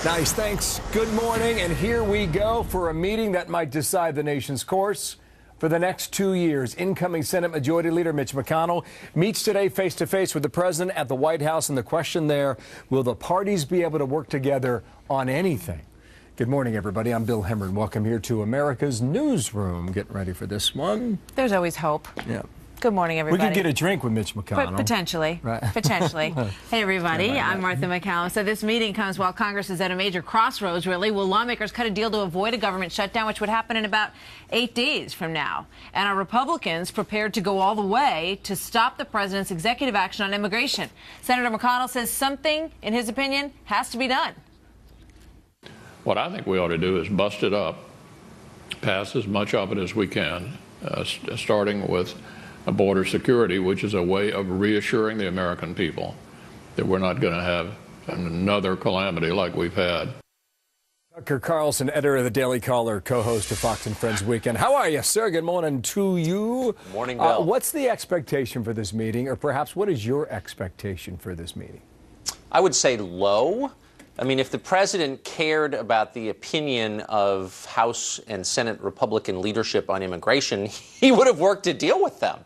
Nice, thanks. Good morning, and here we go for a meeting that might decide the nation's course for the next 2 years. Incoming Senate Majority Leader Mitch McConnell meets today face-to-face with the president at the White House, and the question there, will the parties be able to work together on anything? Good morning, everybody. I'm Bill Hemmer, and welcome here to America's Newsroom. Getting ready for this one. There's always hope. Yeah. Good morning, everybody. We could get a drink with Mitch McConnell. Potentially. Right. Potentially. Hey, everybody. I'm Martha McConnell. So this meeting comes while Congress is at a major crossroads, really. Will lawmakers cut a deal to avoid a government shutdown, which would happen in about 8 days from now? And are Republicans prepared to go all the way to stop the president's executive action on immigration? Senator McConnell says something, in his opinion, has to be done. What I think we ought to do is bust it up, pass as much of it as we can, starting with border security, which is a way of reassuring the American people that we're not going to have another calamity like we've had. Tucker Carlson, editor of the Daily Caller, co-host of Fox and Friends Weekend. How are you, sir? Good morning to you. Good morning, Bill. What's the expectation for this meeting, or perhaps what is your expectation for this meeting? I would say low. I mean, if the president cared about the opinion of House and Senate Republican leadership on immigration, he would have worked to deal with them.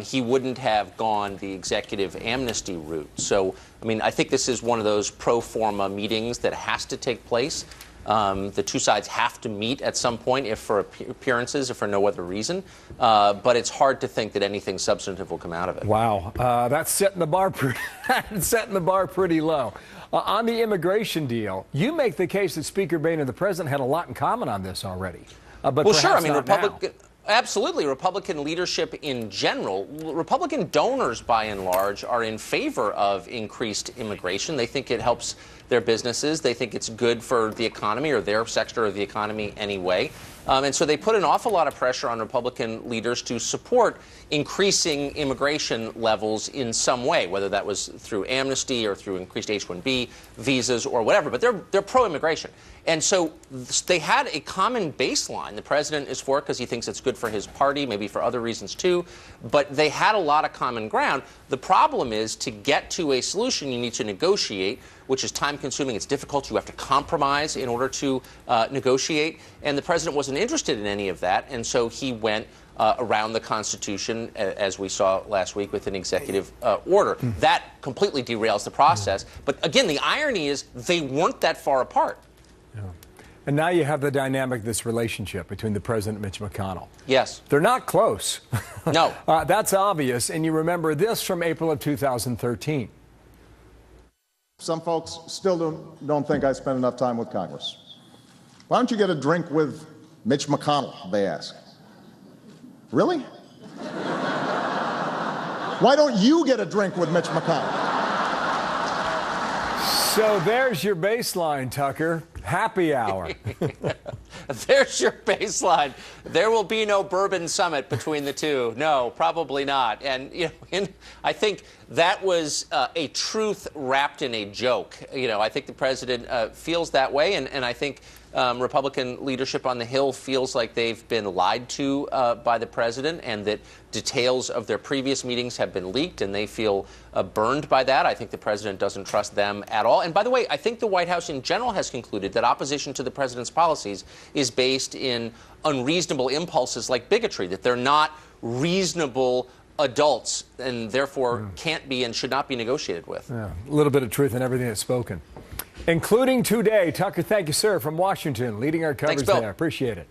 He wouldn't have gone the executive amnesty route. So, I mean, I think this is one of those pro forma meetings that has to take place. The two sides have to meet at some point, if for appearances, if for no other reason. But it's hard to think that anything substantive will come out of it. Wow, that's setting the bar pretty low. On the immigration deal, you make the case that Speaker Boehner and the president had a lot in common on this already. But well, sure. I mean, absolutely. Republican leadership in general, Republican donors by and large are in favor of increased immigration. They think it helps their businesses. They think it's good for the economy, or their sector of the economy anyway. And so they put an awful lot of pressure on Republican leaders to support increasing immigration levels in some way, whether that was through amnesty or through increased H-1B visas or whatever. But they're pro-immigration. And so they had a common baseline. The president is for it because he thinks it's good for his party, maybe for other reasons too. But they had a lot of common ground. The problem is, to get to a solution, you need to negotiate, which is time-consuming. It's difficult. You have to compromise in order to negotiate. And the president wasn't interested in any of that. And so he went around the Constitution, as we saw last week, with an executive order. That completely derails the process. But again, the irony is they weren't that far apart. Yeah. And now you have the dynamic of this relationship between the president and Mitch McConnell. Yes. They're not close. No. That's obvious. And you remember this from April of 2013. Some folks still don't think I spend enough time with Congress. Why don't you get a drink with Mitch McConnell, they ask. Really? Why don't you get a drink with Mitch McConnell? So there's your baseline, Tucker. Happy hour. There's your baseline. There will be no bourbon summit between the two. No, probably not. And I think that was a truth wrapped in a joke. I think the president feels that way, and I think Republican leadership on the Hill feels like they've been lied to by the president, and that details of their previous meetings have been leaked, and they feel burned by that. I think the president doesn't trust them at all. And by the way, I think the White House in general has concluded that opposition to the president's policies is based in unreasonable impulses like bigotry, that they're not reasonable adults and therefore can't be and should not be negotiated with. Yeah, a little bit of truth in everything that's spoken, including today. Tucker, thank you, sir, from Washington, leading our coverage there. Appreciate it.